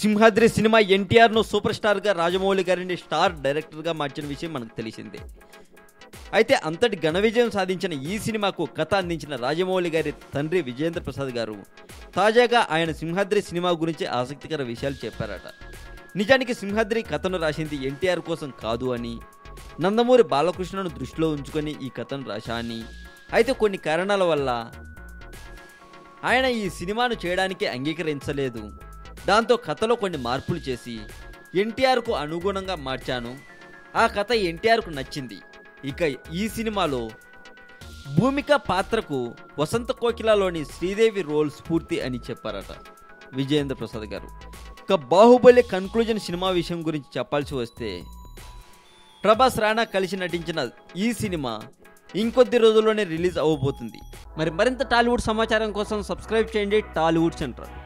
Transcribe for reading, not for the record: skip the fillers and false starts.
Simhadri cinema ఎన్టీఆర్ను super స్టార్గా రాజమౌళి గారిని star డైరెక్టర్గా మార్చిన విషయం మనకు తెలిసిందే. అయితే అంతటి ఘన విజయం సాధించిన ఈ సినిమాకు కథ అందించిన రాజమౌళి గారి తండ్రి విజయేంద్ర ప్రసాద్ గారు తాజాగా ఆయన సింహాద్రి సినిమా గురించి ఆసక్తికర విషయాలు చెప్పారట. నిజానికి సింహాద్రి కథను రాసింది ఎన్టీఆర్ కోసం కాదు అని, నందమూరి బాలకృష్ణను దృష్టిలో ఉంచుకొని ఈ కథను రాశా అని, అయితే కొన్ని కారణాల వల్ల ఆయన ఈ సినిమాను చేయడానికి అంగీకరించలేదు. దాంతో కథలో కొన్ని మార్పులు చేసి ఎన్టీఆర్కు అనుగుణంగా మార్చాను. ఆ కథ ఎన్టీఆర్కు నచ్చింది. ఇక ఈ సినిమాలో భూమిక పాత్రకు వసంత కోకిలలోని శ్రీదేవి రోల్ స్ఫూర్తి అని చెప్పారట విజయేంద్ర ప్రసాద్ గారు. ఇక బాహుబలి కన్క్లూజన్ సినిమా విషయం గురించి చెప్పాల్సి వస్తే, ప్రభాస్ రాణా కలిసి నటించిన ఈ సినిమా ఇంకొద్ది రోజుల్లోనే రిలీజ్ అవ్వబోతుంది. మరింత టాలీవుడ్ సమాచారం కోసం సబ్స్క్రైబ్ చేయండి టాలీవుడ్ సెంటర్.